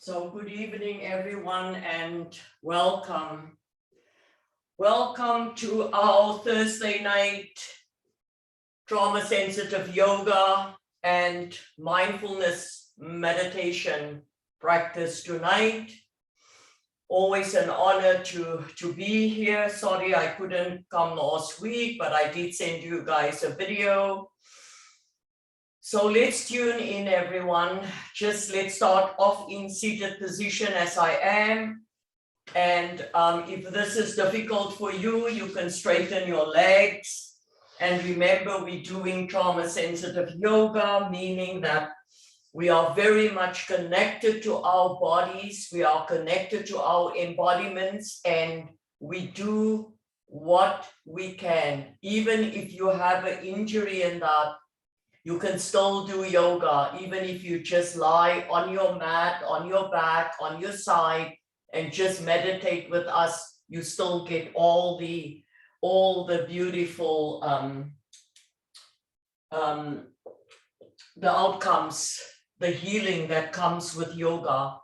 So good evening, everyone, and welcome. Welcome to our Thursday night trauma-sensitive yoga and mindfulness meditation practice tonight. Always an honor to be here. Sorry I couldn't come last week, but I did send you guys a video. So let's tune in, everyone. Let's start off in seated position as I am. And if this is difficult for you, you can straighten your legs. And remember, we're doing trauma-sensitive yoga, meaning that we are very much connected to our bodies. We are connected to our embodiments, and we do what we can. Even if you have an injury in that, you can still do yoga, even if you just lie on your mat, on your back, on your side, and just meditate with us. You still get all the beautiful the outcomes, the healing that comes with yoga.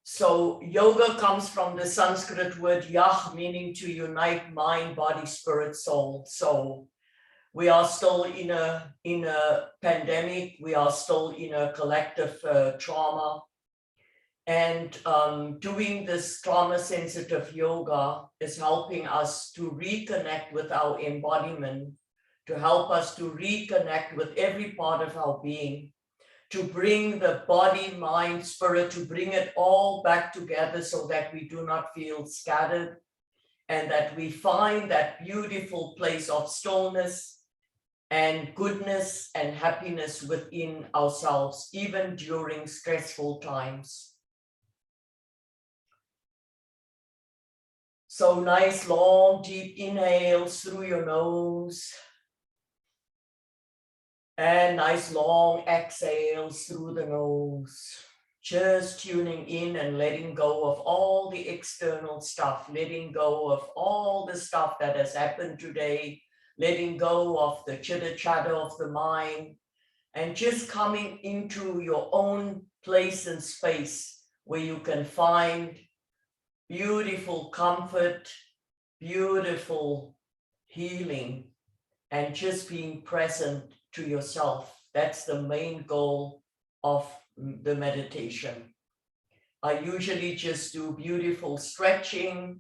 So yoga comes from the Sanskrit word yah, meaning to unite mind, body, spirit, soul. So we are still in a pandemic. We are still in a collective trauma. And doing this trauma-sensitive yoga is helping us to reconnect with our embodiment, to help us to reconnect with every part of our being, to bring the body, mind, spirit, to bring it all back together so that we do not feel scattered, and that we find that beautiful place of stillness and goodness and happiness within ourselves, even during stressful times. So nice, long, deep inhales through your nose. And nice, long exhales through the nose. Just tuning in and letting go of all the external stuff, letting go of all the stuff that has happened today, letting go of the chitter-chatter of the mind, and just coming into your own place and space where you can find beautiful comfort, beautiful healing, and just being present to yourself. That's the main goal of the meditation. I usually just do beautiful stretching.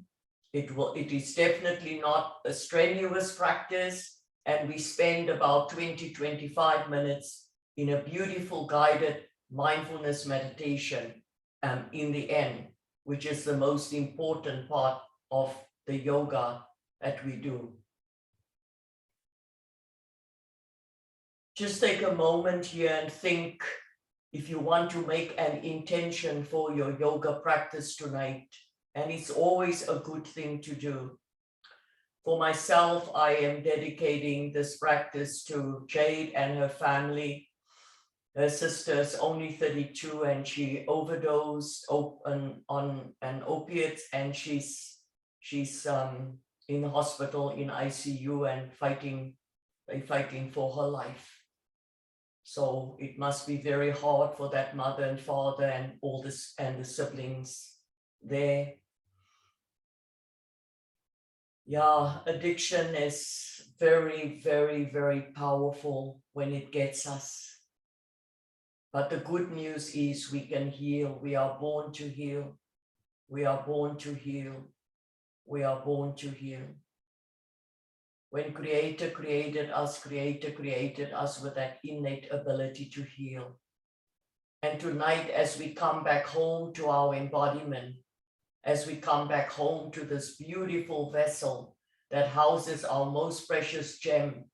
It is definitely not a strenuous practice, and we spend about 20-25 minutes in a beautiful guided mindfulness meditation in the end, which is the most important part of the yoga that we do. Just take a moment here and think if you want to make an intention for your yoga practice tonight. And it's always a good thing to do. For myself, I am dedicating this practice to Jade and her family. Her sister is only 32 and she overdosed on opiates, and she's in hospital in ICU and fighting for her life. So it must be very hard for that mother and father and all this and the siblings there. Yeah, addiction is very, very, very powerful when it gets us. But the good news is we can heal. We are born to heal. We are born to heal. We are born to heal. When Creator created us with that innate ability to heal. And tonight, as we come back home to our embodiment, as we come back home to this beautiful vessel that houses our most precious gem,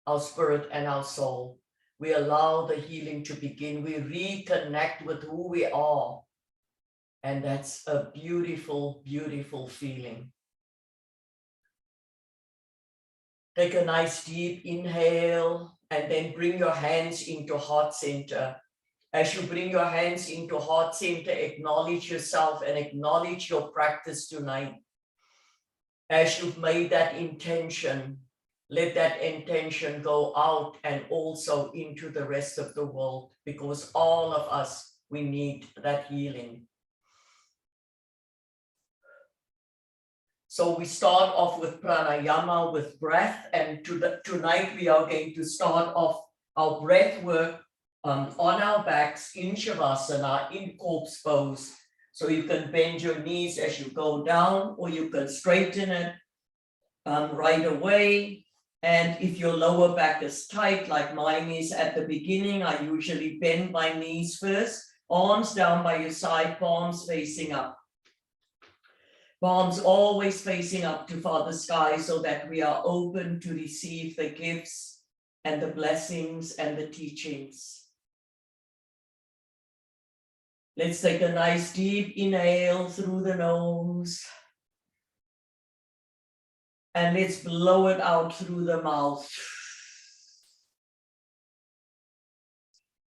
our spirit and our soul, we allow the healing to begin. We reconnect with who we are. And that's a beautiful, beautiful feeling. Take a nice deep inhale and then bring your hands into heart center. As you bring your hands into heart center, acknowledge yourself and acknowledge your practice tonight. As you've made that intention, let that intention go out and also into the rest of the world, because all of us, we need that healing. So we start off with pranayama, with breath, and tonight we are going to start off our breath work on our backs in Shavasana, in corpse pose. So you can bend your knees as you go down, or you can straighten it right away. And if your lower back is tight, like mine is at the beginning, I usually bend my knees first, arms down by your side, palms facing up. Palms always facing up to Father Sky so that we are open to receive the gifts and the blessings and the teachings. Let's take a nice deep inhale through the nose. And let's blow it out through the mouth.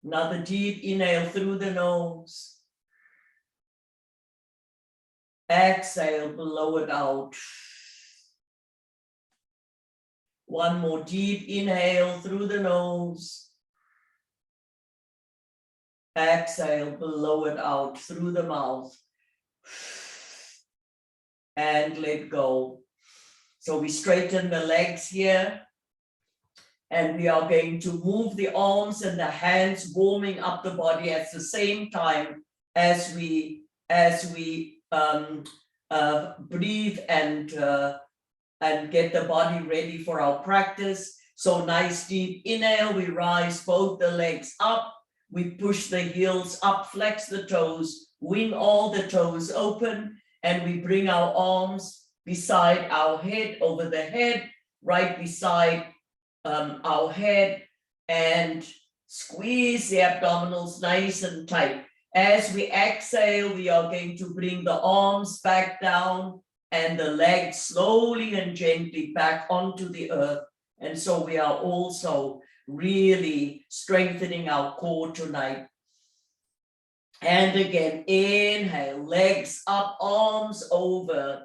Another deep inhale through the nose. Exhale, blow it out. One more deep inhale through the nose. Exhale, blow it out through the mouth. And let go. So we straighten the legs here. And we are going to move the arms and the hands, warming up the body at the same time as we breathe and get the body ready for our practice. So nice deep inhale, we rise both the legs up, we push the heels up, flex the toes, wing all the toes open, and we bring our arms beside our head, over the head, right beside our head, and squeeze the abdominals nice and tight. As we exhale, we are going to bring the arms back down and the legs slowly and gently back onto the earth. And so we are also really strengthening our core tonight. And again, inhale, legs up, arms over.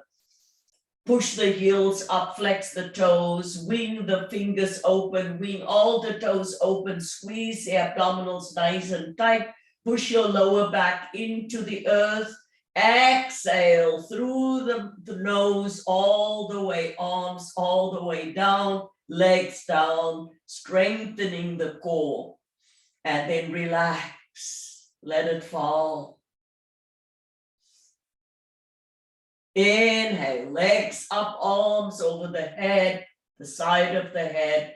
Push the heels up, flex the toes, wing the fingers open, wing all the toes open, squeeze the abdominals nice and tight. Push your lower back into the earth. Exhale through the nose all the way, arms all the way down, legs down, strengthening the core. And then relax, let it fall. Inhale, legs up, arms over the head, the side of the head.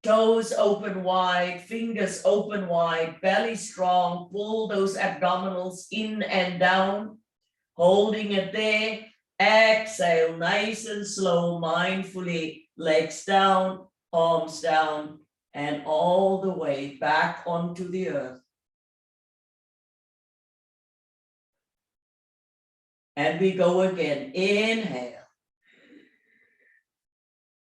Toes open wide, fingers open wide, belly strong, pull those abdominals in and down, holding it there. Exhale, nice and slow, mindfully, legs down, arms down, and all the way back onto the earth. And we go again, inhale.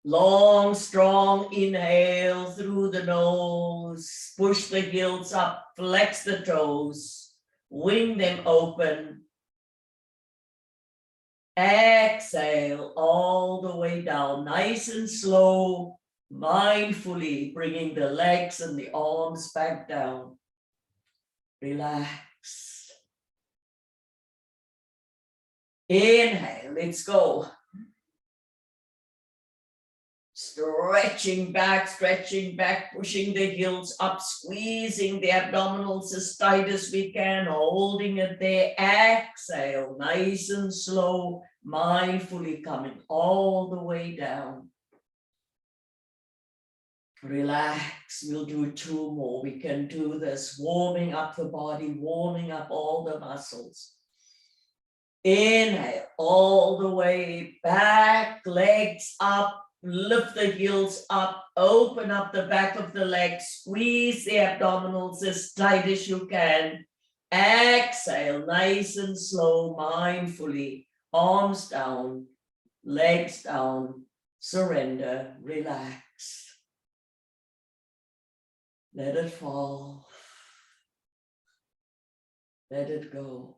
Long, strong inhale through the nose, push the heels up, flex the toes, wing them open. Exhale all the way down, nice and slow, mindfully bringing the legs and the arms back down. Relax. Inhale, let's go. Stretching back, pushing the heels up, squeezing the abdominals as tight as we can, holding it there. Exhale, nice and slow, mindfully coming all the way down. Relax, we'll do two more. We can do this, warming up the body, warming up all the muscles. Inhale, all the way back, legs up. Lift the heels up, open up the back of the legs, squeeze the abdominals as tight as you can. Exhale, nice and slow, mindfully, arms down, legs down, surrender, relax. Let it fall. Let it go.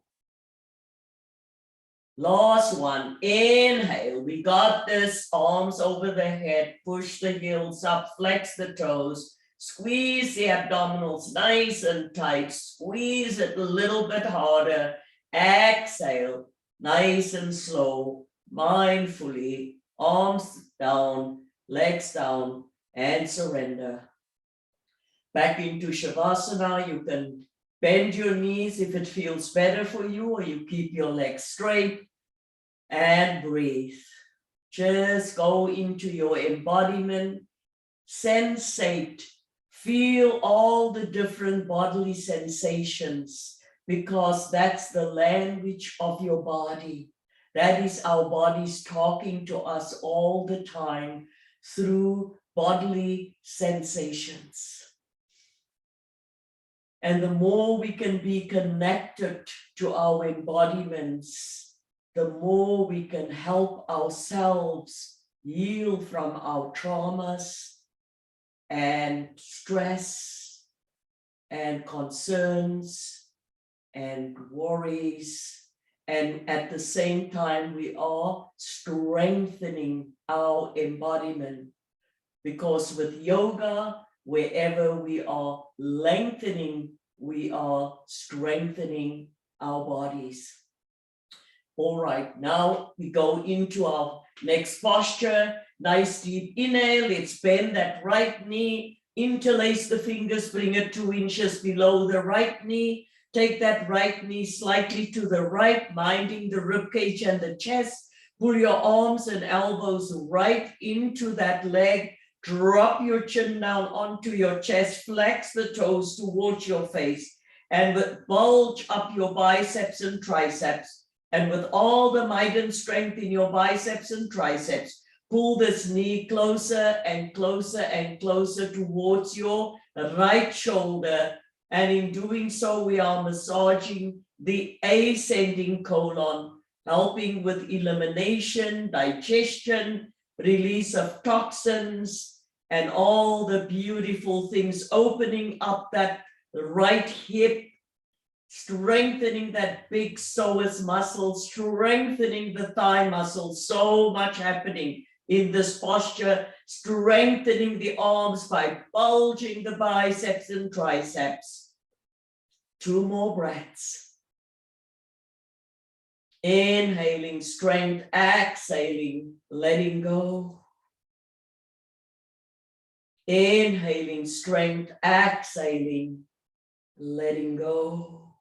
Last one, inhale, we got this, arms over the head, push the heels up, flex the toes, squeeze the abdominals nice and tight, squeeze it a little bit harder, exhale, nice and slow, mindfully, arms down, legs down, and surrender. Back into Shavasana, you can bend your knees if it feels better for you, or you keep your legs straight and breathe. Just go into your embodiment, sensate, feel all the different bodily sensations, because that's the language of your body. That is our bodies talking to us all the time through bodily sensations. And the more we can be connected to our embodiments, the more we can help ourselves heal from our traumas and stress and concerns and worries. And at the same time, we are strengthening our embodiment, because with yoga, wherever we are lengthening, we are strengthening our bodies. All right, now we go into our next posture. Nice deep inhale. Let's bend that right knee, interlace the fingers, bring it 2 inches below the right knee. Take that right knee slightly to the right, minding the rib cage and the chest. Pull your arms and elbows right into that leg. Drop your chin down onto your chest, flex the toes towards your face, and bulge up your biceps and triceps. And with all the might and strength in your biceps and triceps, pull this knee closer and closer and closer towards your right shoulder. And in doing so, we are massaging the ascending colon, helping with elimination, digestion, release of toxins, and all the beautiful things, opening up that right hip, strengthening that big psoas muscle, strengthening the thigh muscle. So much happening in this posture, strengthening the arms by bulging the biceps and triceps. 2 more breaths. Inhaling strength, exhaling, letting go. Inhaling strength, exhaling, letting go.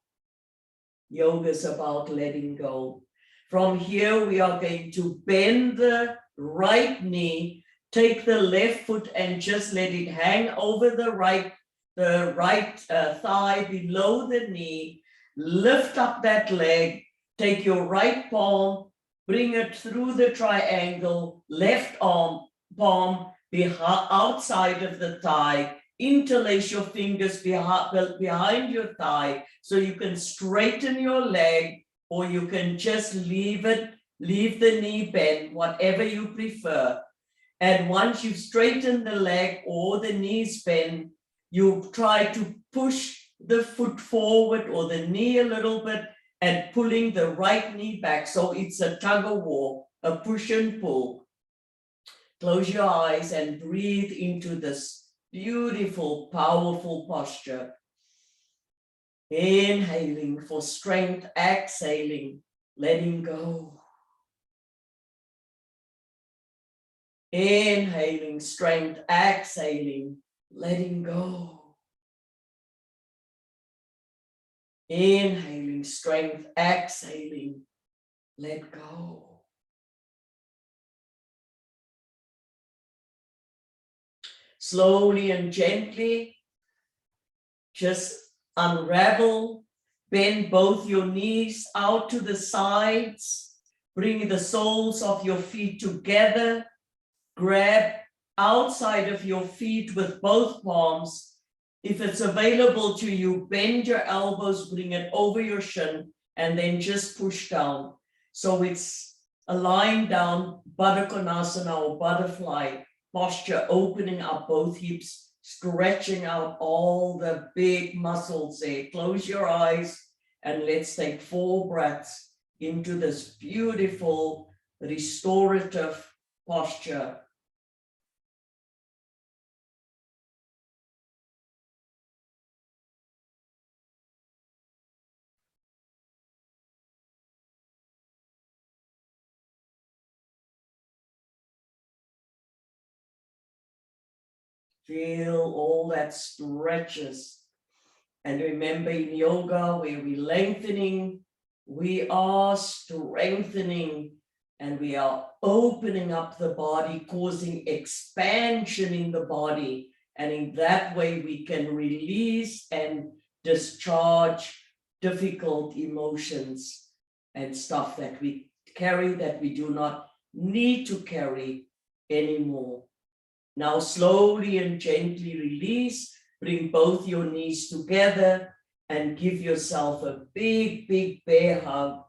Yoga is about letting go. From here, we are going to bend the right knee, take the left foot and just let it hang over the right thigh below the knee. Lift up that leg, take your right palm, bring it through the triangle, left palm outside of the thigh, interlace your fingers behind your thigh so you can straighten your leg, or you can just leave the knee bent, whatever you prefer. And once you've straightened the leg or the knees bent, you try to push the foot forward or the knee a little bit and pulling the right knee back. So it's a tug of war, a push and pull. Close your eyes and breathe into this beautiful, powerful posture. Inhaling for strength, exhaling, letting go. Inhaling strength, exhaling, letting go. Inhaling strength, exhaling, let go. Slowly and gently, just unravel, bend both your knees out to the sides, bring the soles of your feet together, grab outside of your feet with both palms. If it's available to you, bend your elbows, bring it over your shin, and then just push down. So it's a lying down, Baddha Konasana or butterfly posture, opening up both hips, stretching out all the big muscles there. Close your eyes and let's take 4 breaths into this beautiful restorative posture. Feel all that stretches. And remember, in yoga, where we're lengthening, we are strengthening and we are opening up the body, causing expansion in the body. And in that way, we can release and discharge difficult emotions and stuff that we carry that we do not need to carry anymore. Now, slowly and gently release. Bring both your knees together and give yourself a big, big bear hug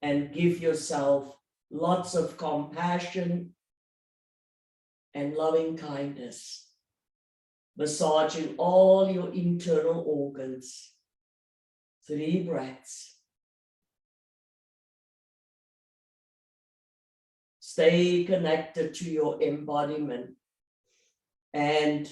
and give yourself lots of compassion and loving kindness, massaging all your internal organs. 3 breaths. Stay connected to your embodiment and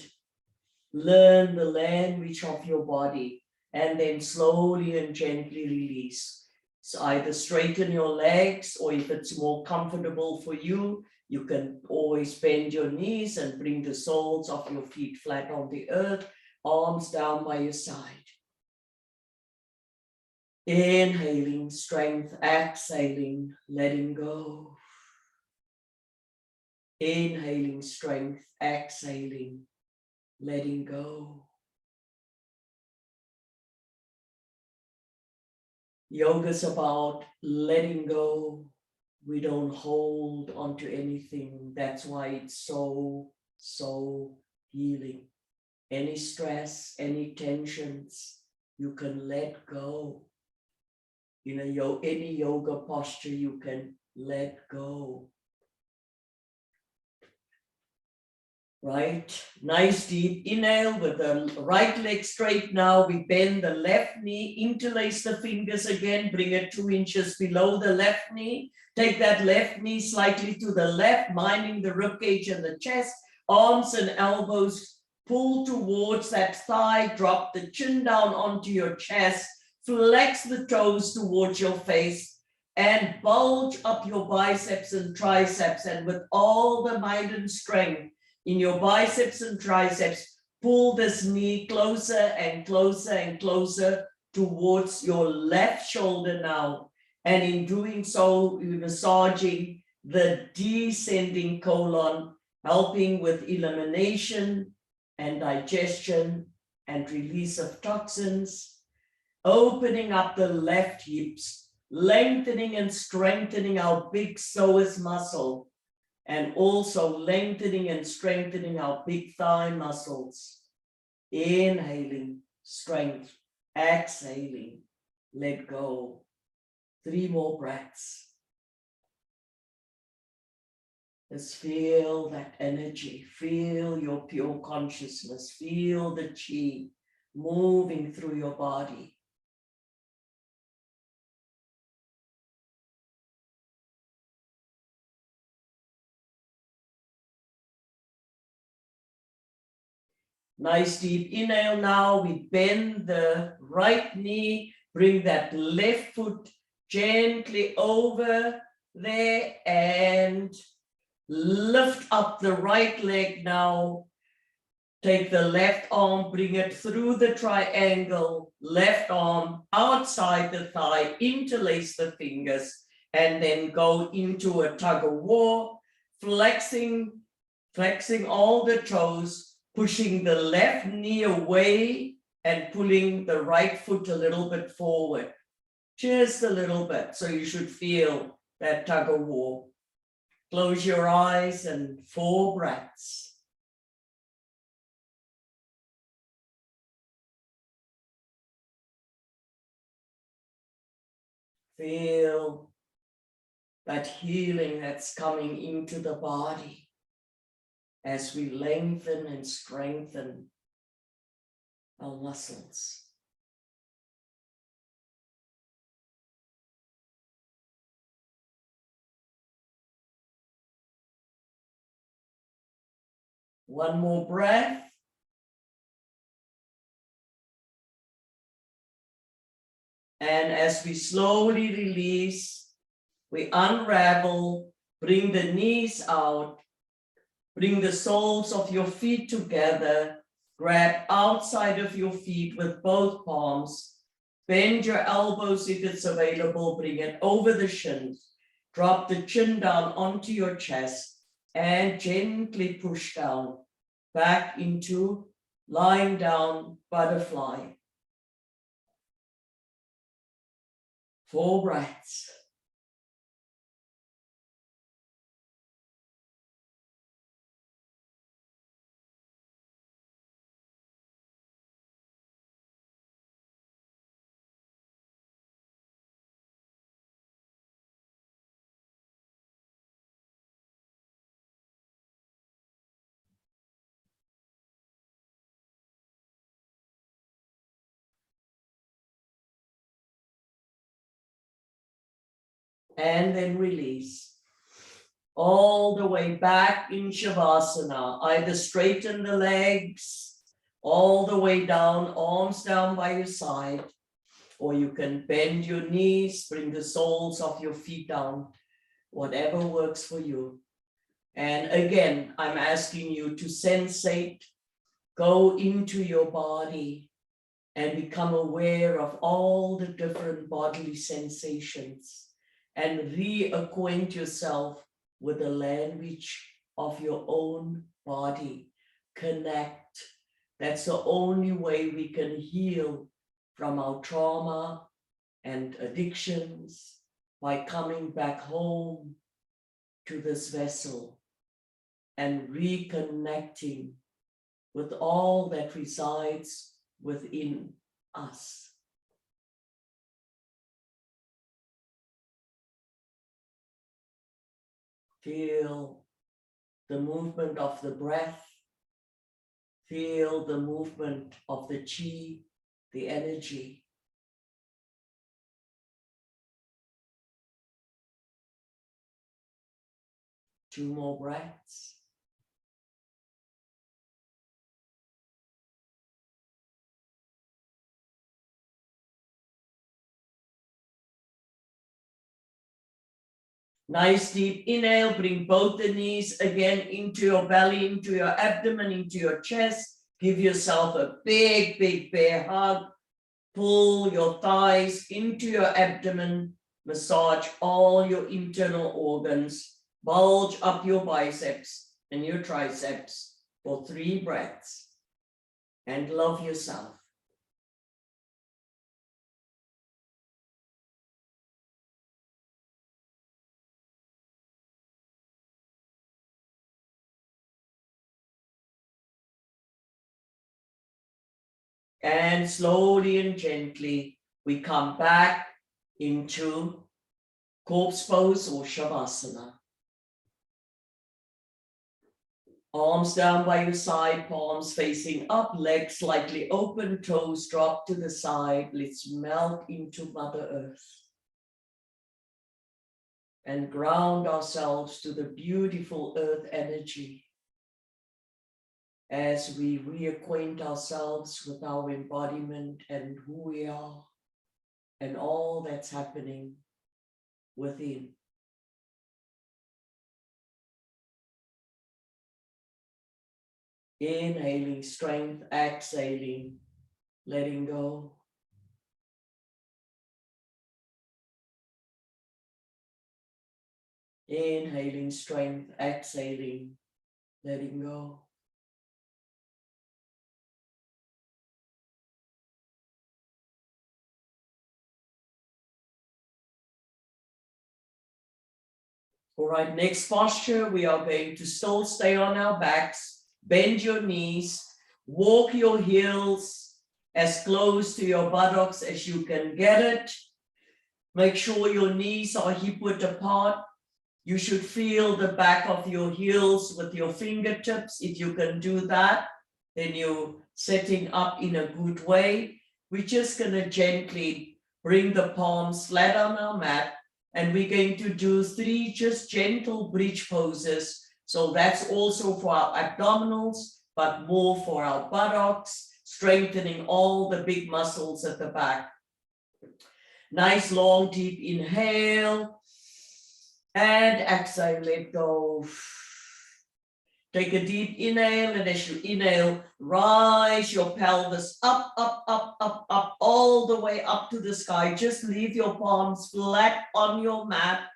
learn the language of your body, and then slowly and gently release. So either straighten your legs, or if it's more comfortable for you, you can always bend your knees and bring the soles of your feet flat on the earth, arms down by your side. Inhaling strength, exhaling, letting go. Inhaling strength, exhaling, letting go. Yoga is about letting go. We don't hold onto anything. That's why it's so healing. Any stress, any tensions, you can let go. You know, any yoga posture, you can let go. Right, nice deep inhale with the right leg straight now. We bend the left knee, interlace the fingers again, bring it 2 inches below the left knee. Take that left knee slightly to the left, minding the ribcage and the chest. Arms and elbows pull towards that thigh, drop the chin down onto your chest, flex the toes towards your face, and bulge up your biceps and triceps. And with all the might and strength in your biceps and triceps, pull this knee closer and closer and closer towards your left shoulder now. And in doing so, you're massaging the descending colon, helping with elimination and digestion and release of toxins, opening up the left hips, lengthening and strengthening our big psoas muscle, and also lengthening and strengthening our big thigh muscles. Inhaling, strength, exhaling, let go. 3 more breaths. Just feel that energy, feel your pure consciousness, feel the chi moving through your body. Nice deep inhale now. We bend the right knee, bring that left foot gently over there and lift up the right leg now. Take the left arm, bring it through the triangle, left arm outside the thigh, interlace the fingers, and then go into a tug of war, flexing all the toes, pushing the left knee away and pulling the right foot a little bit forward, just a little bit. So you should feel that tug of war. Close your eyes and 4 breaths. Feel that healing that's coming into the body as we lengthen and strengthen our muscles. One more breath. And as we slowly release, we unravel, bring the knees out, Bring the soles of your feet together. Grab outside of your feet with both palms. Bend your elbows if it's available. Bring it over the shins. Drop the chin down onto your chest and gently push down back into lying down butterfly. 4 breaths. And then release. All the way back in Shavasana. Either straighten the legs, all the way down, arms down by your side, or you can bend your knees, bring the soles of your feet down, whatever works for you. And again, I'm asking you to sensate, go into your body and become aware of all the different bodily sensations and reacquaint yourself with the language of your own body. Connect. That's the only way we can heal from our trauma and addictions, by coming back home to this vessel and reconnecting with all that resides within us. Feel the movement of the breath. Feel the movement of the chi, the energy. Two more breaths. Nice deep inhale, bring both the knees again into your belly, into your abdomen, into your chest. Give yourself a big, big bear hug. Pull your thighs into your abdomen. Massage all your internal organs. Bulge up your biceps and your triceps for 3 breaths. And love yourself. And slowly and gently, we come back into corpse pose or Shavasana. Arms down by your side, palms facing up, legs slightly open, toes drop to the side. Let's melt into Mother Earth and ground ourselves to the beautiful earth energy as we reacquaint ourselves with our embodiment and who we are and all that's happening within. Inhaling strength, exhaling, letting go. Inhaling strength, exhaling, letting go. All right, next posture, we are going to still stay on our backs. Bend your knees, walk your heels as close to your buttocks as you can get it. Make sure your knees are hip width apart. You should feel the back of your heels with your fingertips. If you can do that, then you're setting up in a good way. We're just going to gently bring the palms flat on our mat. And we're going to do 3 just gentle bridge poses. So that's also for our abdominals, but more for our buttocks, strengthening all the big muscles at the back. Nice long deep inhale and exhale, let go. Take a deep inhale, and as you inhale, rise your pelvis up, up, up, up, up, all the way up to the sky. Just leave your palms flat on your mat.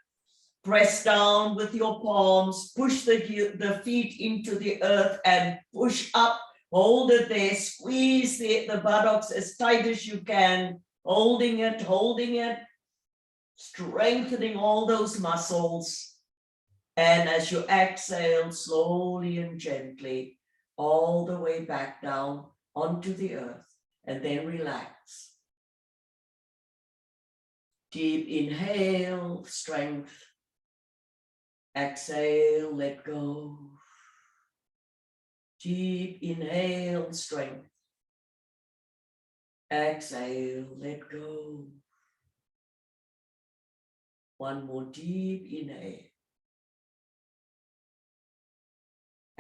Press down with your palms, push the feet into the earth and push up. Hold it there, squeeze the buttocks as tight as you can, holding it, strengthening all those muscles. And as you exhale, slowly and gently, all the way back down onto the earth, and then relax. Deep inhale, strength. Exhale, let go. Deep inhale, strength. Exhale, let go. One more deep inhale.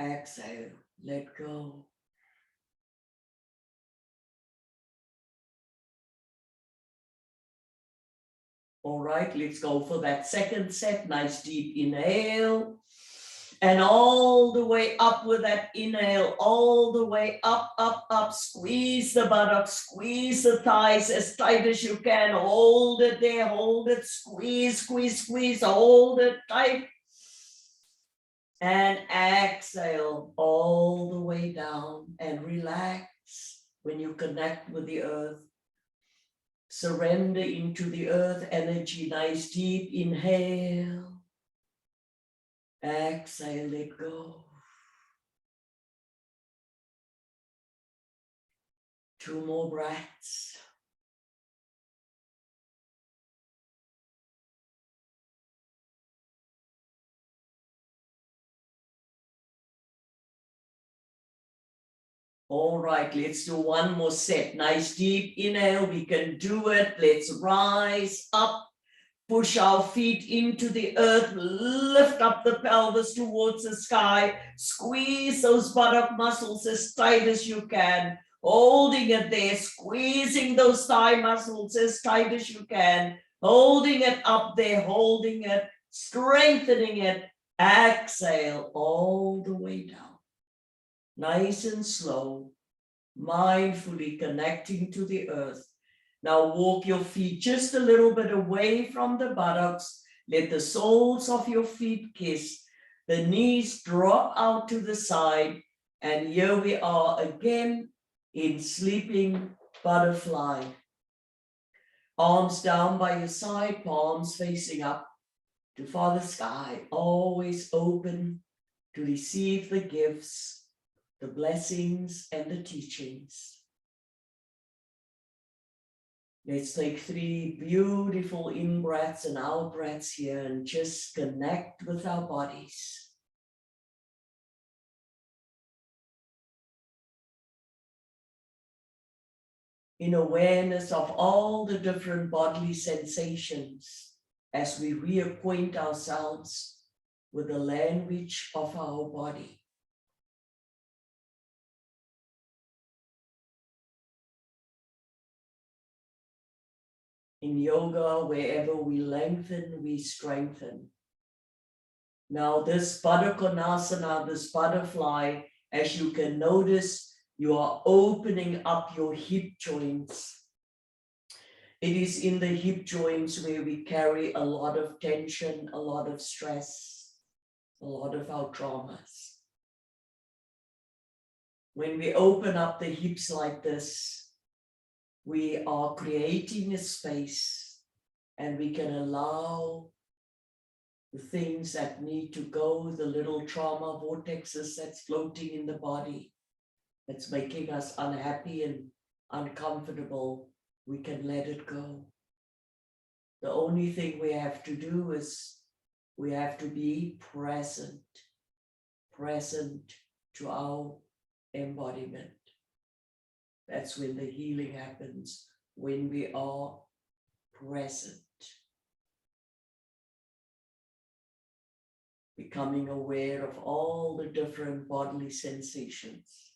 Exhale, let go. All right, let's go for that second set. Nice deep inhale. And all the way up with that inhale, all the way up, up, up. Squeeze the buttocks, squeeze the thighs as tight as you can. Hold it there, hold it, squeeze, squeeze, squeeze, hold it tight. And exhale all the way down and relax when you connect with the earth. Surrender into the earth energy. Nice deep inhale. Exhale, let go. 2 more breaths. All right, let's do one more set. Nice deep inhale. We can do it. Let's rise up. Push our feet into the earth, lift up the pelvis towards the sky, squeeze those buttock muscles as tight as you can, holding it there, squeezing those thigh muscles as tight as you can, holding it up there, holding it, strengthening it. Exhale all the way down. Nice and slow, mindfully connecting to the earth. Now walk your feet just a little bit away from the buttocks. Let the soles of your feet kiss. The knees drop out to the side. And here we are again in sleeping butterfly. Arms down by your side, palms facing up to Father Sky. Always open to receive the gifts, the blessings, and the teachings. Let's take 3 beautiful in-breaths and out-breaths here and just connect with our bodies. In awareness of all the different bodily sensations as we reacquaint ourselves with the language of our body. In yoga, wherever we lengthen, we strengthen. Now this Baddha Konasana, this butterfly, as you can notice, you are opening up your hip joints. It is in the hip joints where we carry a lot of tension, a lot of stress, a lot of our traumas. When we open up the hips like this, we are creating a space and we can allow the things that need to go, the little trauma vortexes that's floating in the body, that's making us unhappy and uncomfortable, we can let it go. The only thing we have to do is we have to be present to our embodiment. That's when the healing happens, when we are present. Becoming aware of all the different bodily sensations.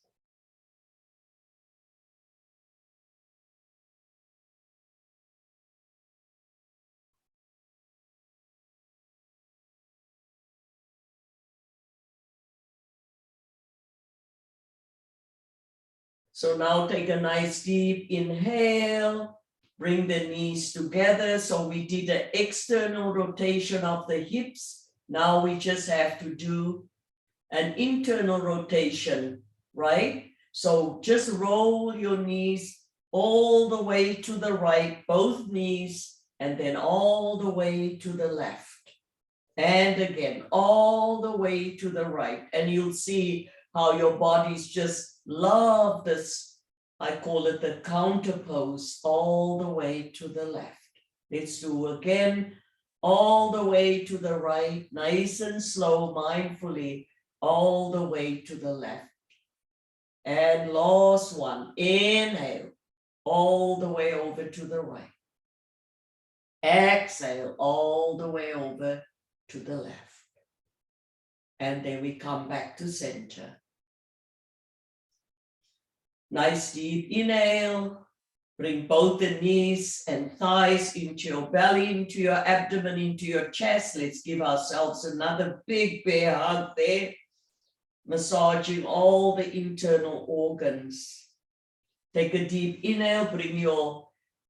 So now take a nice deep inhale, bring the knees together. So we did an external rotation of the hips. Now we just have to do an internal rotation, right? So just roll your knees all the way to the right, both knees, and then all the way to the left. And again, all the way to the right. And you'll see how your bodies just love this. I call it the counter pose, all the way to the left. Let's do again, all the way to the right, nice and slow, mindfully, all the way to the left. And last one, inhale, all the way over to the right. Exhale, all the way over to the left. And then we come back to center. Nice deep inhale. Bring both the knees and thighs into your belly, into your abdomen, into your chest. Let's give ourselves another big bear hug there. Massaging all the internal organs. Take a deep inhale, bring your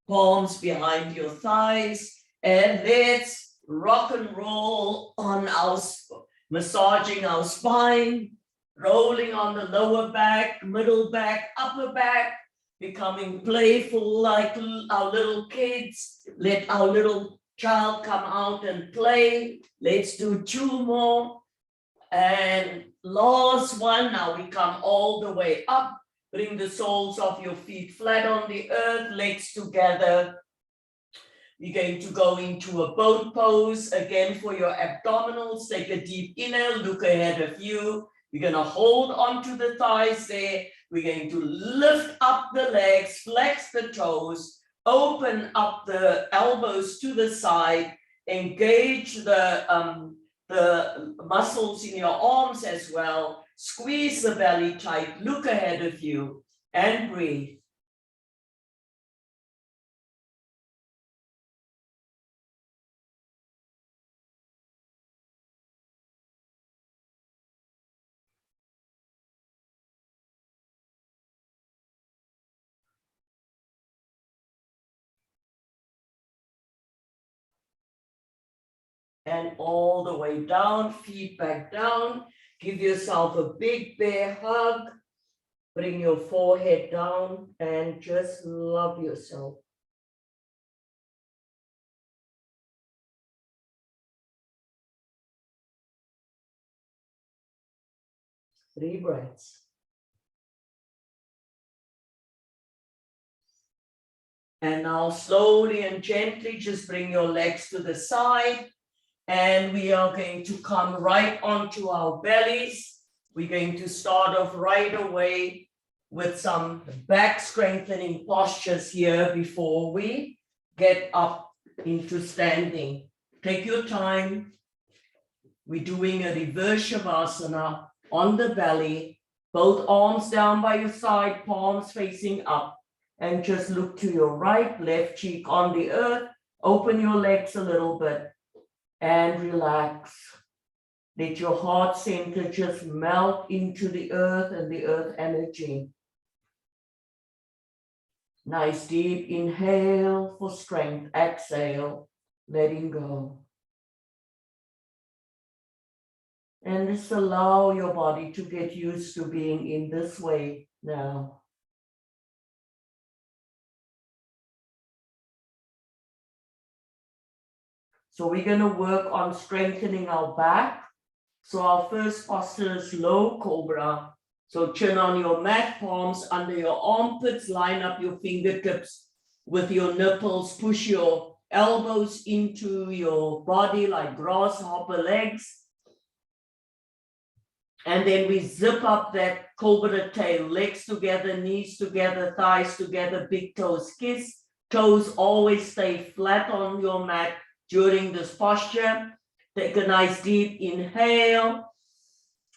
palms behind your thighs, and let's rock and roll on our, massaging our spine, rolling on the lower back, middle back, upper back, becoming playful like our little kids. Let our little child come out and play. Let's do 2 more. And last one, now we come all the way up. Bring the soles of your feet flat on the earth, legs together. We're going to go into a boat pose. Again, for your abdominals, take a deep inhale, look ahead of you. We're going to hold onto the thighs there. We're going to lift up the legs, flex the toes, open up the elbows to the side, engage the muscles in your arms as well. Squeeze the belly tight, look ahead of you, and breathe. And all the way down, feet back down. Give yourself a big bear hug. Bring your forehead down and just love yourself. Three breaths. And now slowly and gently just bring your legs to the side. And we are going to come right onto our bellies. We're going to start off right away with some back strengthening postures here before we get up into standing. Take your time. We're doing a reverse shavasana on the belly, both arms down by your side, palms facing up, and just look to your right, left cheek on the earth. Open your legs a little bit and relax. Let your heart center just melt into the earth and the earth energy. Nice deep inhale for strength. Exhale, letting go. And just allow your body to get used to being in this way now. So we're going to work on strengthening our back. So our first posture is low cobra. So chin on your mat, palms under your armpits, line up your fingertips with your nipples, push your elbows into your body like grasshopper legs. And then we zip up that cobra tail, legs together, knees together, thighs together, big toes kiss. Toes always stay flat on your mat during this posture. Take a nice deep inhale.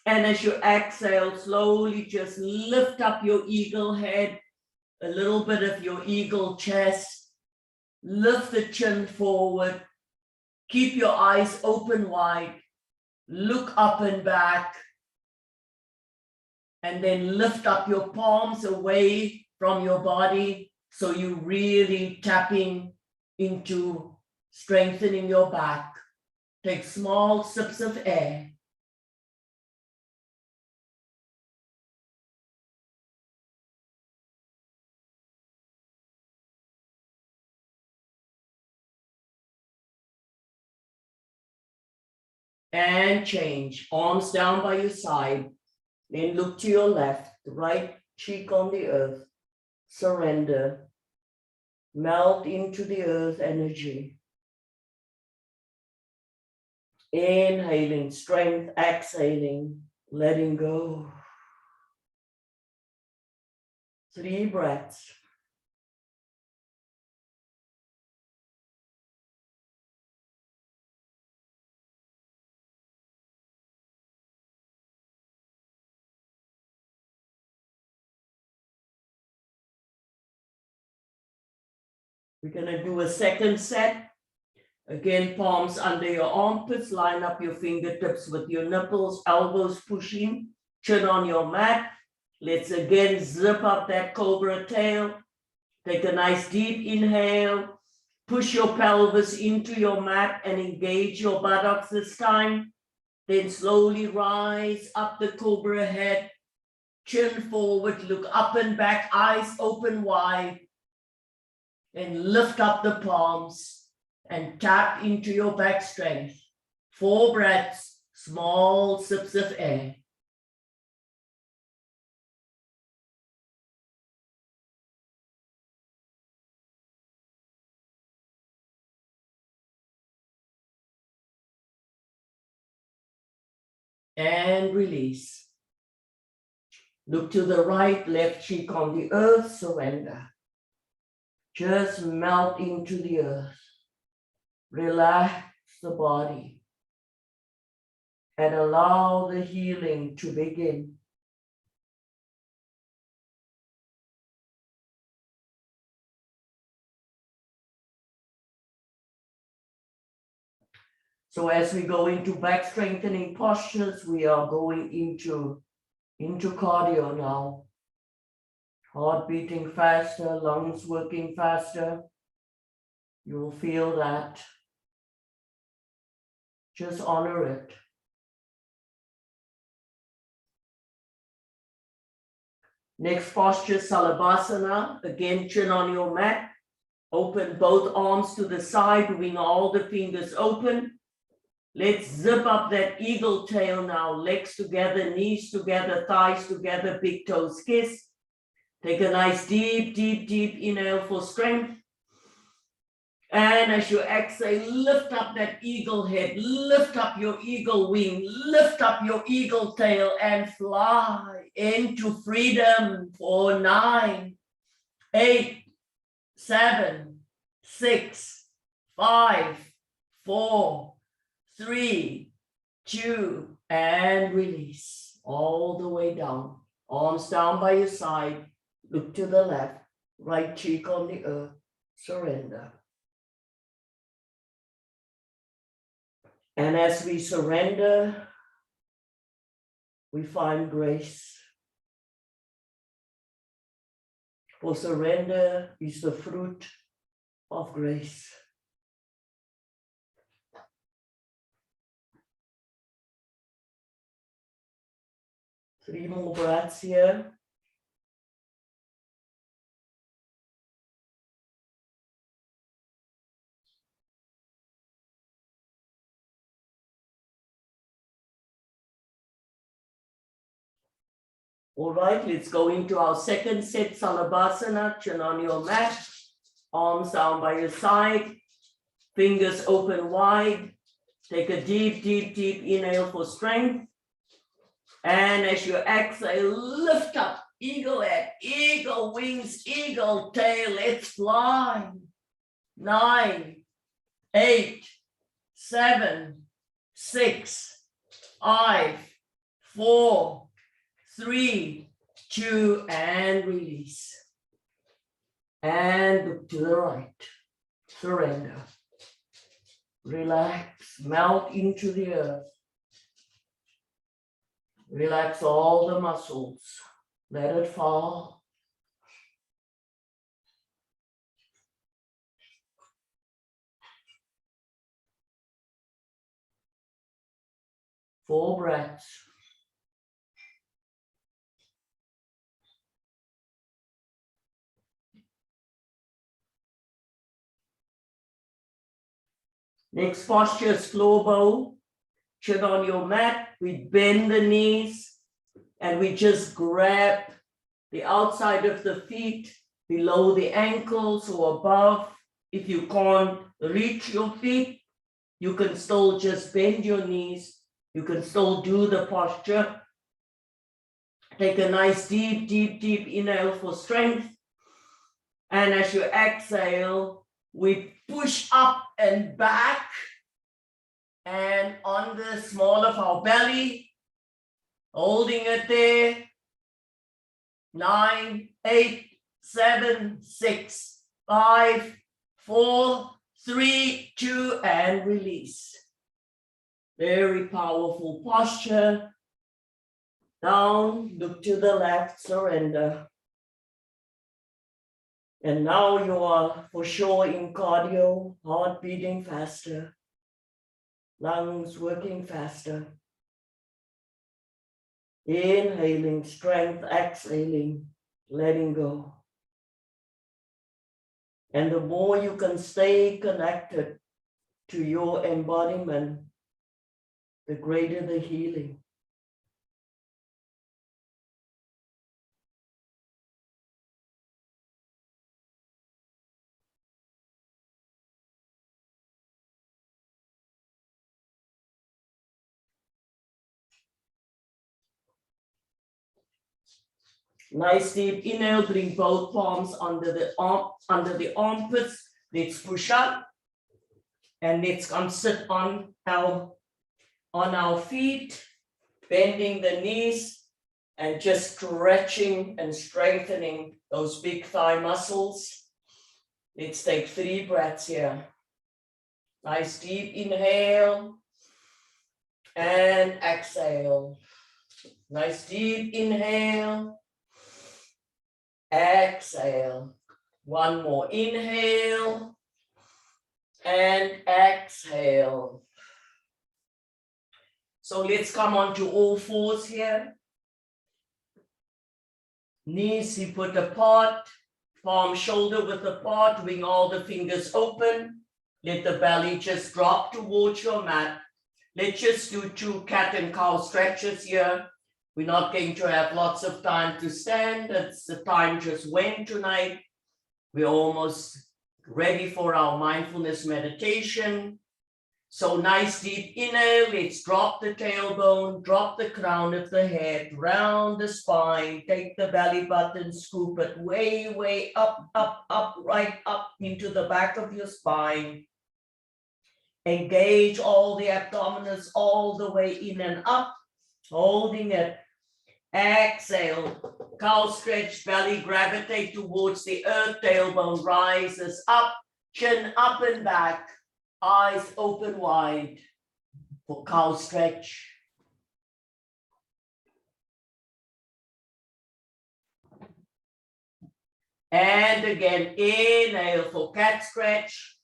And as you exhale, slowly just lift up your eagle head, a little bit of your eagle chest. Lift the chin forward. Keep your eyes open wide. Look up and back. And then lift up your palms away from your body. So you really tapping into strengthening your back. Take small sips of air. And change. Arms down by your side. Then look to your left, the right cheek on the earth. Surrender. Melt into the earth energy. Inhaling strength, exhaling, letting go. 3 breaths. We're going to do a second set. Again, palms under your armpits, line up your fingertips with your nipples, elbows pushing, chin on your mat. Let's again zip up that cobra tail. Take a nice deep inhale. Push your pelvis into your mat and engage your buttocks this time. Then slowly rise up the cobra head, chin forward, look up and back, eyes open wide. And lift up the palms and tap into your back strength. 4 breaths, small sips of air. And release. Look to the right, left cheek on the earth, surrender. Just melt into the earth. Relax the body. And allow the healing to begin. So as we go into back strengthening postures, we are going into cardio now. Heart beating faster, lungs working faster. You will feel that. Just honor it. Next posture, Salabhasana. Again, chin on your mat. Open both arms to the side, wing all the fingers open. Let's zip up that eagle tail now. Legs together, knees together, thighs together, big toes kiss. Take a nice deep, deep, deep inhale for strength. And as you exhale, lift up that eagle head, lift up your eagle wing, lift up your eagle tail and fly into freedom for 9, 8, 7, 6, 5, 4, 3, 2, and release all the way down. Arms down by your side, look to the left, right cheek on the earth, surrender. And as we surrender, we find grace. For surrender is the fruit of grace. Three more breaths here. All right, let's go into our second set, Salabhasana, chin on your mat, arms down by your side, fingers open wide. Take a deep, deep, deep inhale for strength. And as you exhale, lift up, eagle head, eagle wings, eagle tail, let's fly. 9, 8, 7, 6, 5, 4, 3, 2, and release. And look to the right. Surrender. Relax, melt into the earth. Relax all the muscles. Let it fall. Four breaths. Next posture is floor bow. Chin on your mat. We bend the knees and we just grab the outside of the feet below the ankles or above. If you can't reach your feet, you can still just bend your knees. You can still do the posture. Take a nice deep, deep, deep inhale for strength. And as you exhale, we push up and back and on the small of our belly, holding it there. 9, 8, 7, 6, 5, 4, 3, 2, and release. Very powerful posture. Down, look to the left, surrender. And now you are for sure in cardio, heart beating faster, lungs working faster. Inhaling strength, exhaling, letting go. And the more you can stay connected to your embodiment, the greater the healing. Nice deep inhale, bring both palms under the armpits. Let's push up and let's come sit on our feet, bending the knees and just stretching and strengthening those big thigh muscles. Let's take 3 breaths here. Nice deep inhale and exhale. Nice deep inhale. Exhale. One more inhale and exhale. So let's come on to all fours here. Knees hip width apart, palm shoulder width apart, wing all the fingers open. Let the belly just drop towards your mat. Let's just do 2 cat and cow stretches here. We're not going to have lots of time to stand. It's the time just went tonight. We're almost ready for our mindfulness meditation. So nice deep inhale. Let's drop the tailbone, drop the crown of the head, round the spine. Take the belly button, scoop it way, way up, up, up, right up into the back of your spine. Engage all the abdominals all the way in and up, holding it. Exhale, cow stretch, belly gravitate towards the earth, tailbone rises up, chin up and back, eyes open wide for cow stretch. And again, inhale for cat stretch.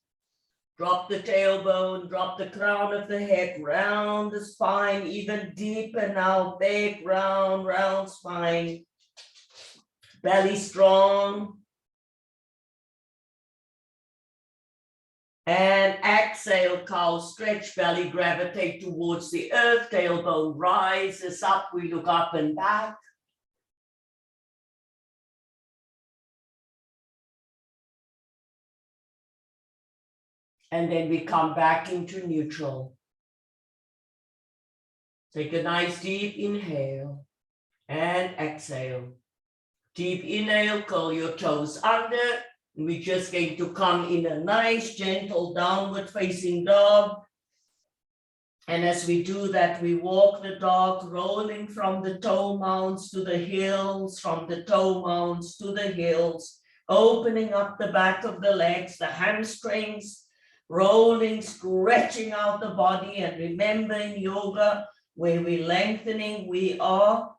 Drop the tailbone, drop the crown of the head, round the spine, even deeper now, big, round spine. Belly strong. And exhale, cow stretch, belly gravitate towards the earth, tailbone rises up, we look up and back. And then we come back into neutral. Take a nice deep inhale and exhale. Deep inhale, curl your toes under. And we're just going to come in a nice, gentle, downward facing dog. And as we do that, we walk the dog, rolling from the toe mounds to the heels, from the toe mounds to the heels, opening up the back of the legs, the hamstrings, rolling, stretching out the body. And remember in yoga, Where we're lengthening, we are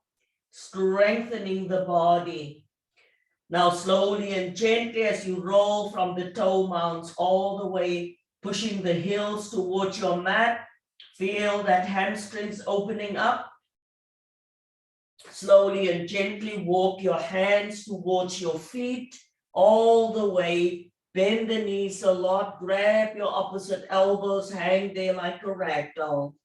strengthening the body. Now slowly and gently as you roll from the toe mounts all the way, pushing the heels towards your mat, feel that hamstrings opening up. Slowly and gently walk your hands towards your feet all the way. Bend the knees a lot, grab your opposite elbows, hang there like a rag doll.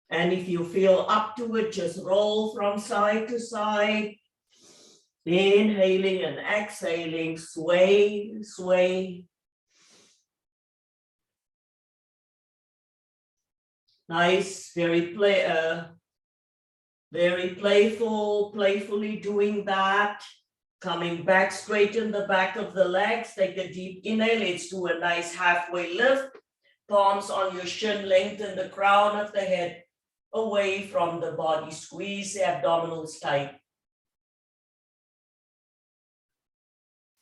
And if you feel up to it, just roll from side to side. Inhaling and exhaling, sway, sway. Nice, very playfully doing that. Coming back, straighten the back of the legs, take a deep inhale. Let's do a nice halfway lift. Palms on your shin, lengthen the crown of the head away from the body. Squeeze the abdominals tight.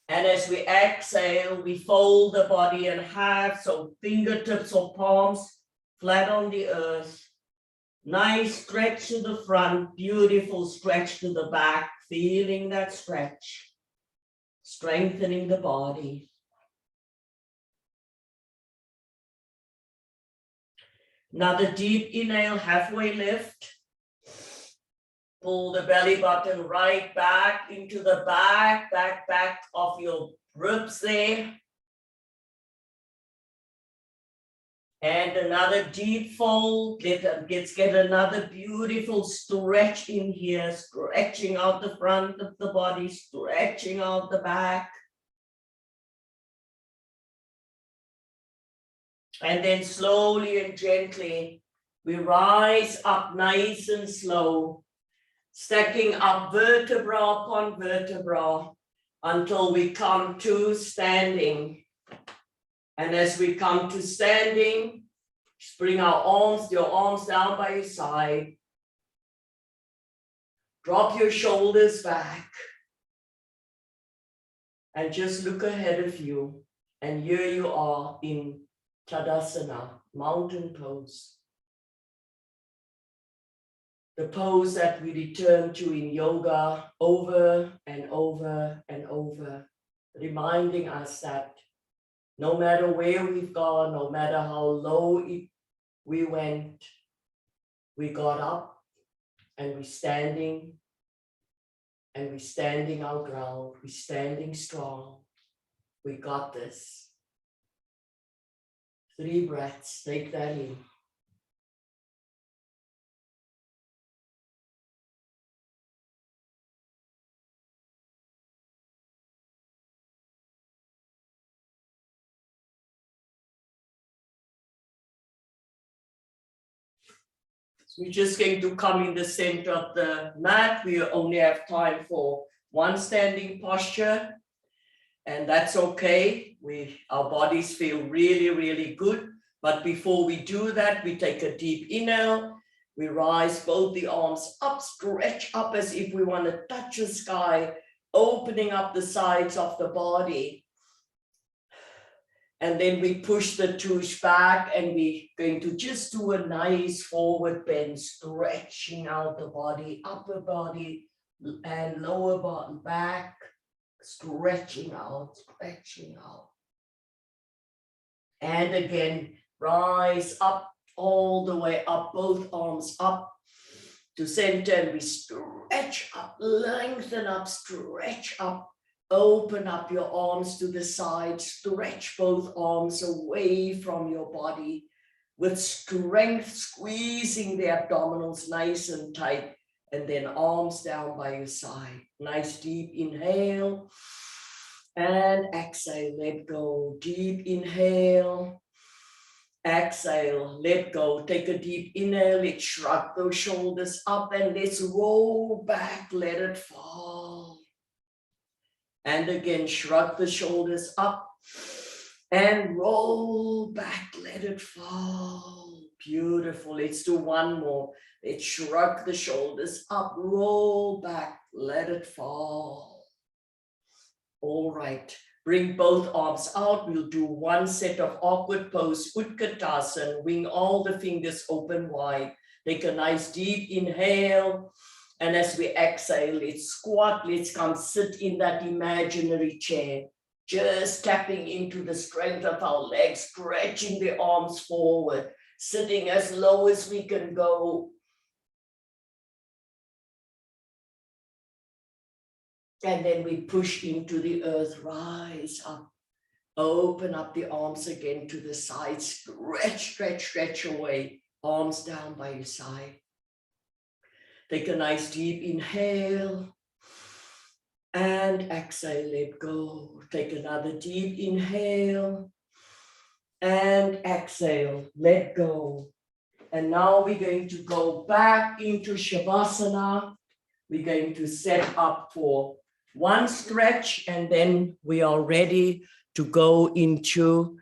And as we exhale, we fold the body in half, so fingertips or palms flat on the earth. Nice stretch to the front, beautiful stretch to the back, feeling that stretch, strengthening the body. Another deep inhale, halfway lift. Pull the belly button right back into the back of your ribs there. And another deep fold. Let's get another beautiful stretch in here, stretching out the front of the body, stretching out the back. And then slowly and gently, we rise up nice and slow, stacking up vertebra upon vertebra until we come to standing. And as we come to standing, just bring your arms down by your side. Drop your shoulders back. And just look ahead of you. And here you are in Tadasana, mountain pose. The pose that we return to in yoga over and over and over, reminding us that no matter where we've gone, no matter how low we went, we got up and we're standing our ground, we're standing strong. We got this. 3 breaths, take that in. We're just going to come in the center of the mat. We only have time for one standing posture, and that's okay. Our bodies feel really, really good. But before we do that, we take a deep inhale. We rise both the arms up, stretch up as if we want to touch the sky, opening up the sides of the body. And then we push the tush back and we're going to just do a nice forward bend, stretching out the body, upper body and lower body back, stretching out. And again, rise up all the way up, both arms up to center, and we stretch up, lengthen up, stretch up. Open up your arms to the side, stretch both arms away from your body with strength, squeezing the abdominals nice and tight, and then arms down by your side. Nice deep inhale and exhale, let go. Deep inhale, exhale, let go. Take a deep inhale, let's shrug those shoulders up and let's roll back, let it fall. And again, shrug the shoulders up and roll back, let it fall. Beautiful. Let's do one more. Let's shrug the shoulders up, roll back, let it fall. All right. Bring both arms out. We'll do one set of awkward pose, Utkatasana. Wing all the fingers open wide. Take a nice deep inhale. And as we exhale, let's squat. Let's come sit in that imaginary chair. Just tapping into the strength of our legs, stretching the arms forward, sitting as low as we can go. And then we push into the earth, rise up. Open up the arms again to the side. Stretch, stretch, stretch away. Arms down by your side. Take a nice deep inhale. And exhale, let go. Take another deep inhale. And exhale, let go. And now we're going to go back into Shavasana. We're going to set up for one stretch, and then we are ready to go into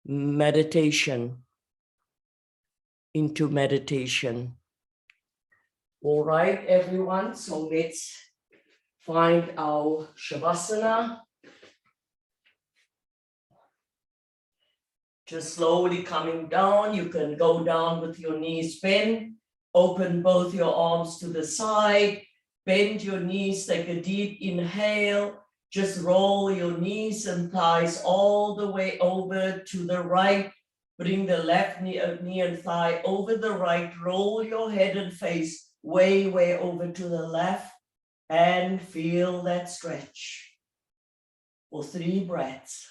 meditation. Into meditation. All right, everyone. So let's find our Shavasana. Just slowly coming down. You can go down with your knees bent. Open both your arms to the side. Bend your knees, take a deep inhale. Just roll your knees and thighs all the way over to the right. Bring the left knee and thigh over the right. Roll your head and face way, way over to the left. And feel that stretch for 3 breaths.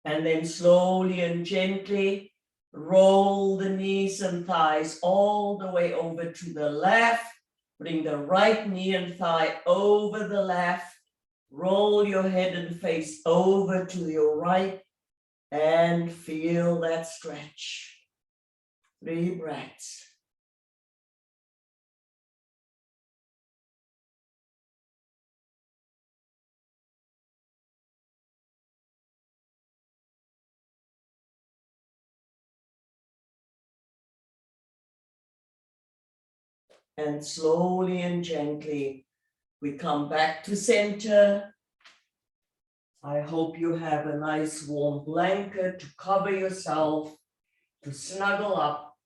And then slowly and gently roll the knees and thighs all the way over to the left. Bring the right knee and thigh over the left. Roll your head and face over to your right. And feel that stretch. 3 breaths. And slowly and gently, we come back to center. I hope you have a nice warm blanket to cover yourself, to snuggle up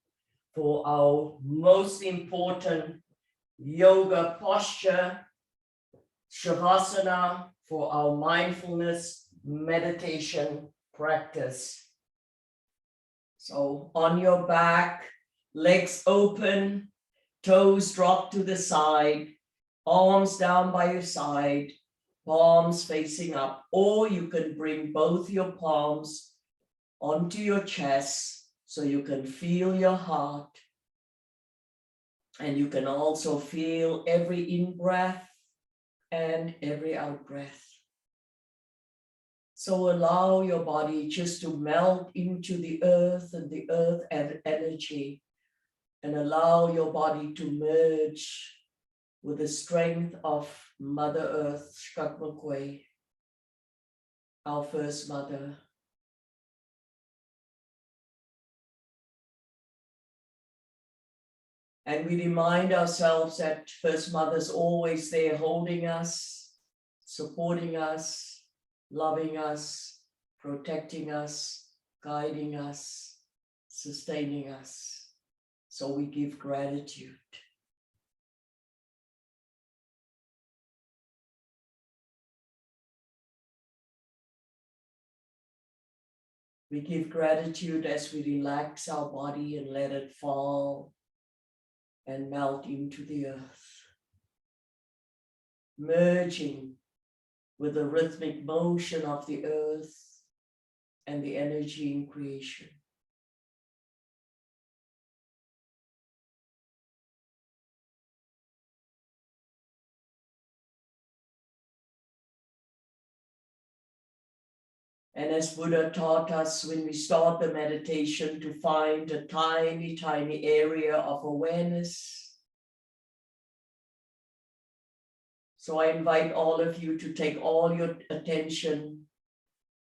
for our most important yoga posture, Shavasana, for our mindfulness meditation practice. So on your back, legs open, toes drop to the side, arms down by your side, palms facing up, or you can bring both your palms onto your chest so you can feel your heart. And you can also feel every in-breath and every out-breath. So allow your body just to melt into the earth and the earth energy, and allow your body to merge with the strength of Mother Earth, Shakmakwe, our first mother. And we remind ourselves that First Mother's always there holding us, supporting us, loving us, protecting us, guiding us, sustaining us. So we give gratitude. We give gratitude as we relax our body and let it fall and melt into the earth, merging with the rhythmic motion of the earth and the energy in creation. And as Buddha taught us when we start the meditation, to find a tiny, tiny area of awareness. So I invite all of you to take all your attention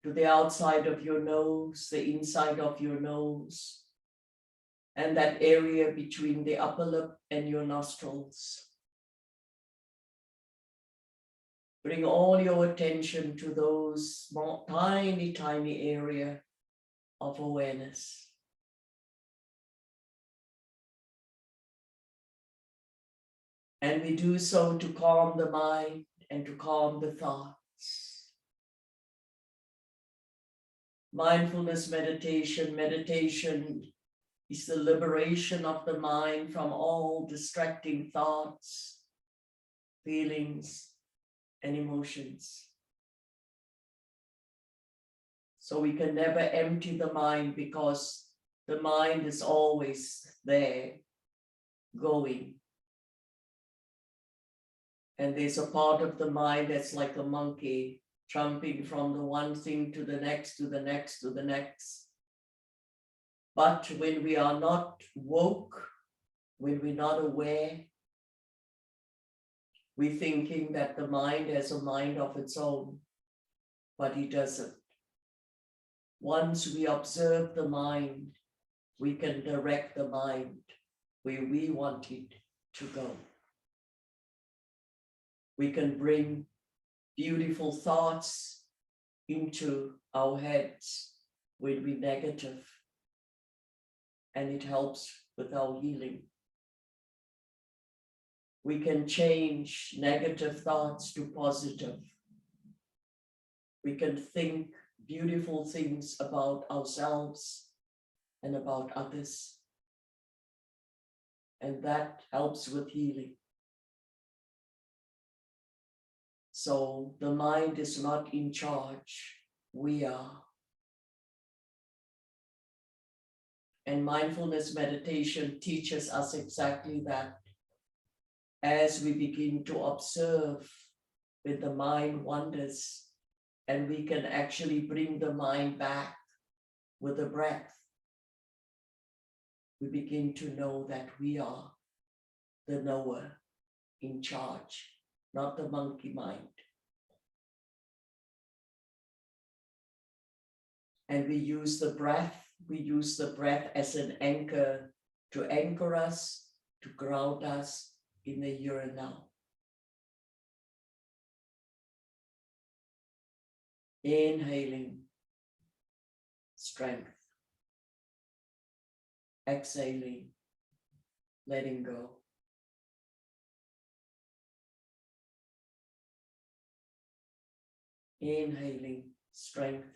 to the outside of your nose, the inside of your nose, and that area between the upper lip and your nostrils. Bring all your attention to those small, tiny, tiny area of awareness. And we do so to calm the mind and to calm the thoughts. Mindfulness meditation is the liberation of the mind from all distracting thoughts, feelings, and emotions. So we can never empty the mind because the mind is always there, going. And there's a part of the mind that's like a monkey, jumping from the one thing to the next, to the next, to the next. But when we are not woke, when we're not aware, we're thinking that the mind has a mind of its own, but it doesn't. Once we observe the mind, we can direct the mind where we want it to go. We can bring beautiful thoughts into our heads when we're negative, and it helps with our healing. We can change negative thoughts to positive. We can think beautiful things about ourselves and about others. And that helps with healing. So the mind is not in charge, we are. And mindfulness meditation teaches us exactly that. As we begin to observe when the mind wanders, and we can actually bring the mind back with the breath, we begin to know that we are the knower in charge, not the monkey mind. And we use the breath as an anchor to anchor us, to ground us in the here and now. Inhaling strength. Exhaling, letting go. Inhaling strength.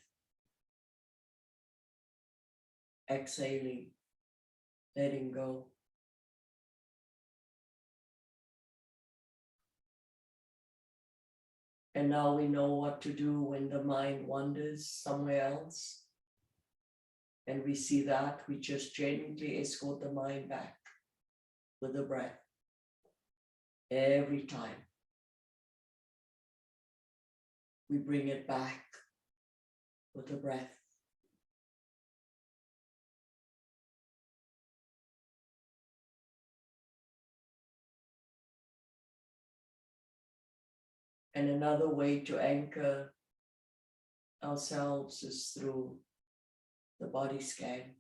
Exhaling, letting go. And now we know what to do when the mind wanders somewhere else. And we see that, we just gently escort the mind back with the breath. Every time we bring it back with the breath. And another way to anchor ourselves is through the body scan,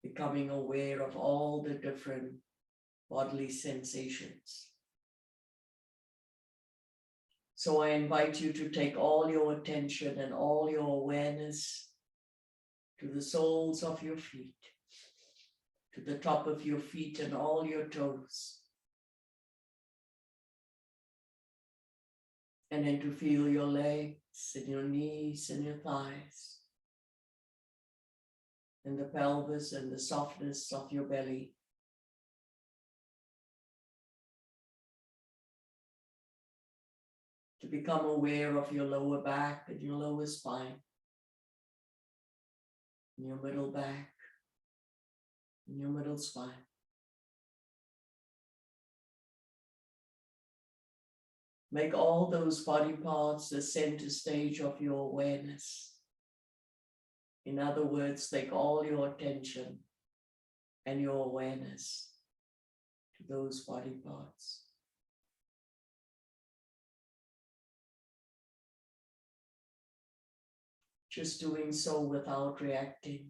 becoming aware of all the different bodily sensations. So I invite you to take all your attention and all your awareness to the soles of your feet, to the top of your feet and all your toes. And then to feel your legs and your knees and your thighs, and the pelvis and the softness of your belly. To become aware of your lower back and your lower spine, and your middle back and your middle spine. Make all those body parts the center stage of your awareness. In other words, take all your attention and your awareness to those body parts. Just doing so without reacting,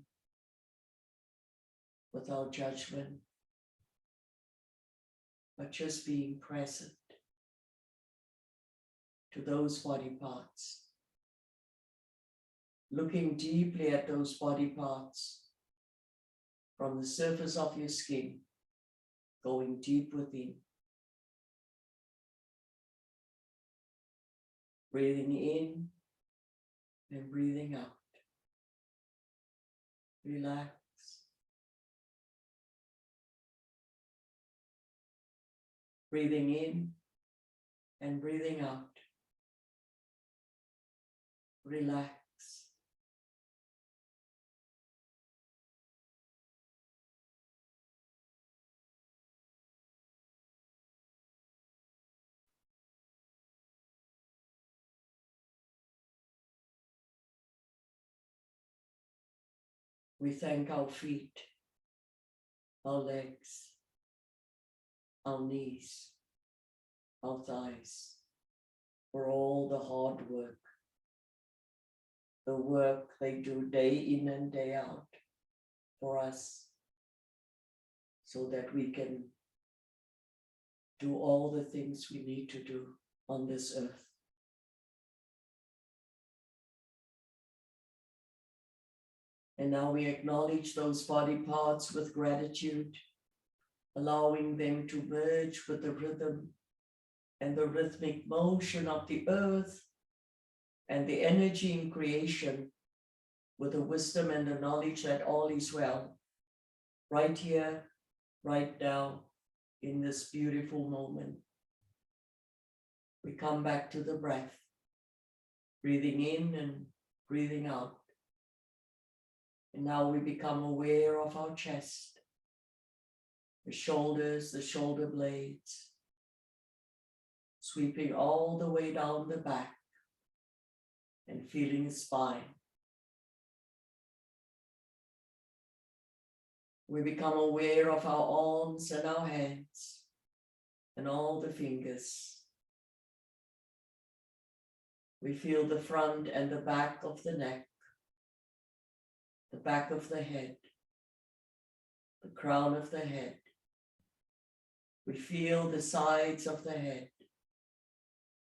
without judgment, but just being present to those body parts. Looking deeply at those body parts from the surface of your skin, going deep within. Breathing in and breathing out. Relax. Breathing in and breathing out. Relax. We thank our feet, our legs, our knees, our thighs, for all the hard work, the work they do day in and day out for us, so that we can do all the things we need to do on this earth. And now we acknowledge those body parts with gratitude, allowing them to merge with the rhythm and the rhythmic motion of the earth and the energy in creation, with the wisdom and the knowledge that all is well, right here, right now, in this beautiful moment. We come back to the breath, breathing in and breathing out. And now we become aware of our chest, the shoulders, the shoulder blades, sweeping all the way down the back and feeling the spine. We become aware of our arms and our hands and all the fingers. We feel the front and the back of the neck, the back of the head, the crown of the head. We feel the sides of the head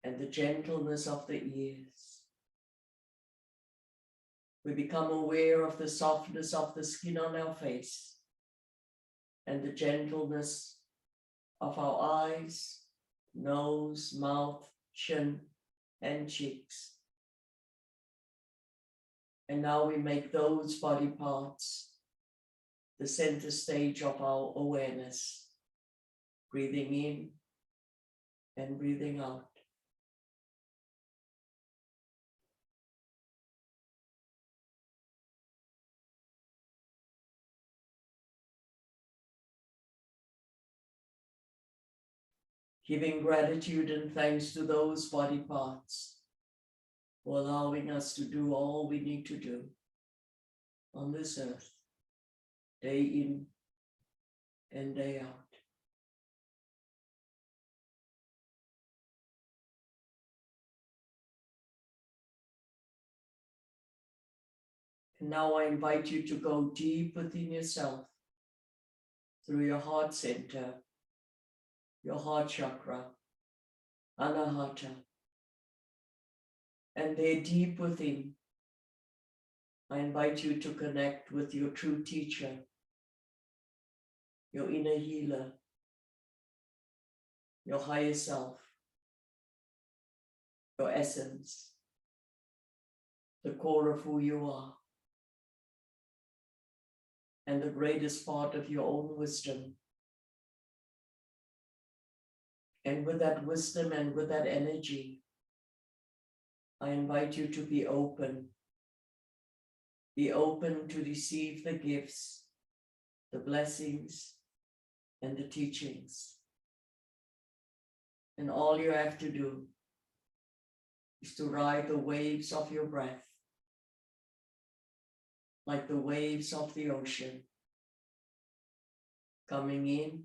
and the gentleness of the ears. We become aware of the softness of the skin on our face and the gentleness of our eyes, nose, mouth, chin, and cheeks. And now we make those body parts the center stage of our awareness, breathing in and breathing out. Giving gratitude and thanks to those body parts for allowing us to do all we need to do on this earth, day in and day out. And now I invite you to go deep within yourself, through your heart center, your heart chakra, anahata. And there deep within, I invite you to connect with your true teacher, your inner healer, your higher self, your essence, the core of who you are, and the greatest part of your own wisdom. And with that wisdom and with that energy, I invite you to be open to receive the gifts, the blessings, and the teachings. And all you have to do is to ride the waves of your breath, like the waves of the ocean, coming in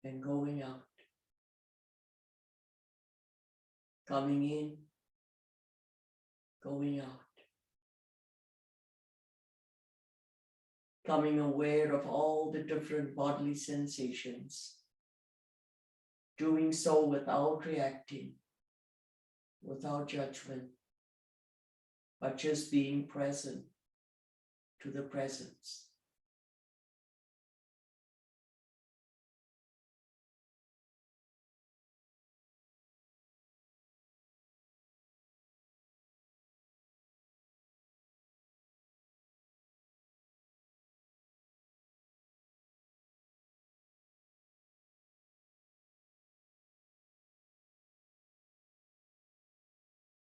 and going out, coming in, going out, becoming aware of all the different bodily sensations, doing so without reacting, without judgment, but just being present to the presence.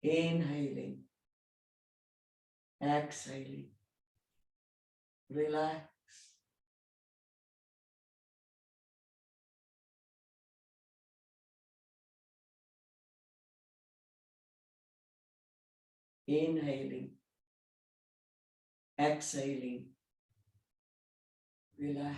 Inhaling, exhaling, relax. Inhaling, exhaling, relax.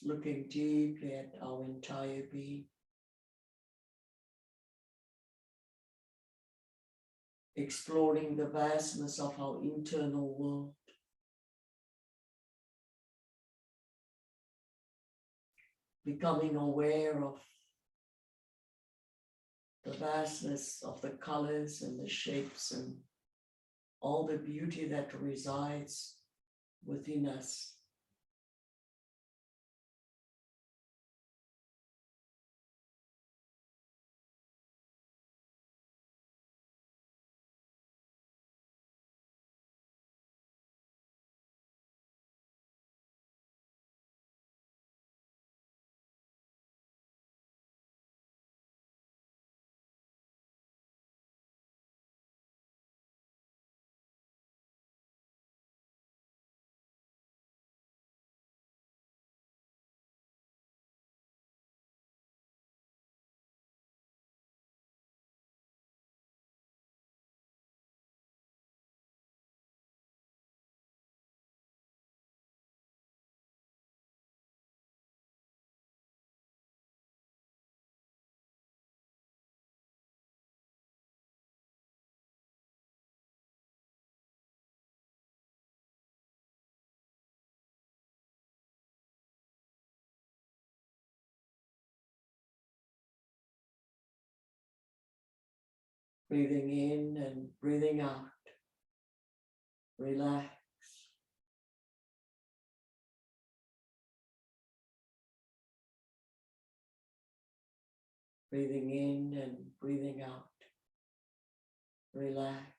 Looking deeply at our entire being, exploring the vastness of our internal world, becoming aware of the vastness of the colors and the shapes and all the beauty that resides within us. Breathing in and breathing out. Relax. Breathing in and breathing out. Relax.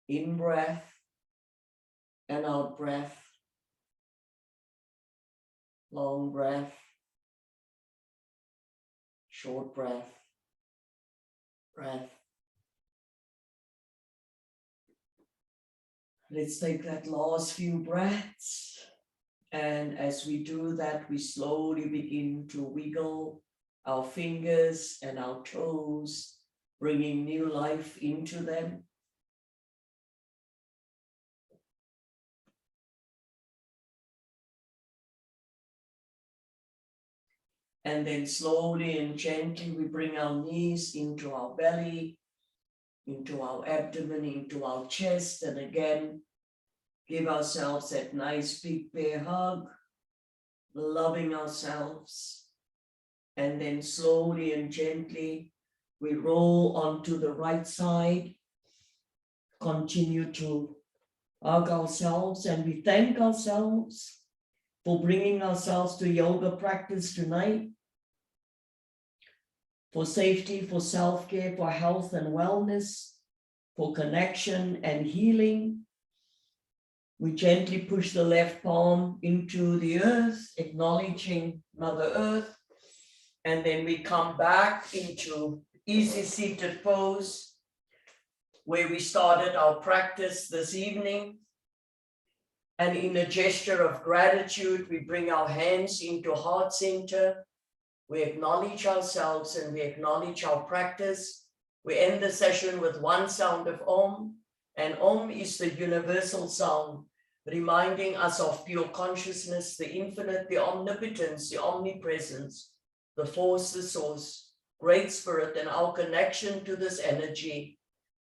In breath and out breath. Long breath, short breath, breath. Let's take that last few breaths. And as we do that, we slowly begin to wiggle our fingers and our toes, bringing new life into them. And then slowly and gently, we bring our knees into our belly, into our abdomen, into our chest, and again, give ourselves that nice big bear hug, loving ourselves. And then slowly and gently, we roll onto the right side, continue to hug ourselves, and we thank ourselves for bringing ourselves to yoga practice tonight, for safety, for self-care, for health and wellness, for connection and healing. We gently push the left palm into the earth, acknowledging Mother Earth. And then we come back into easy seated pose, where we started our practice this evening. And in a gesture of gratitude, we bring our hands into heart center. We acknowledge ourselves and we acknowledge our practice. We end the session with one sound of Om, and Om is the universal sound, reminding us of pure consciousness, the infinite, the omnipotence, the omnipresence, the force, the source, great spirit, and our connection to this energy,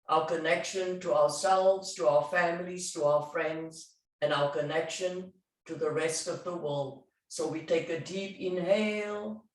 our connection to ourselves, to our families, to our friends, and our connection to the rest of the world. So we take a deep inhale.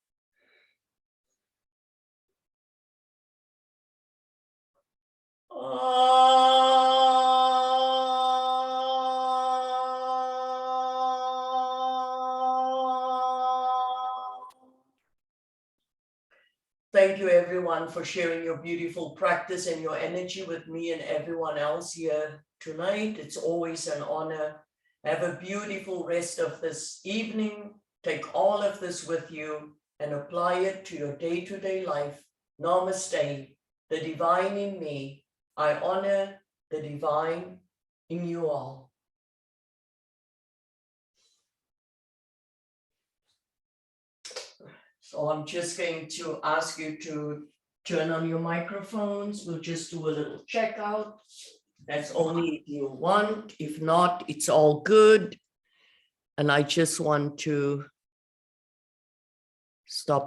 Thank you everyone for sharing your beautiful practice and your energy with me and everyone else here tonight. It's always an honor. Have a beautiful rest of this evening. Take all of this with you and apply it to your day-to-day life. Namaste, the divine in me. I honor the divine in you all. So I'm just going to ask you to turn on your microphones. We'll just do a little checkout. That's only if you want. If not, it's all good. And I just want to stop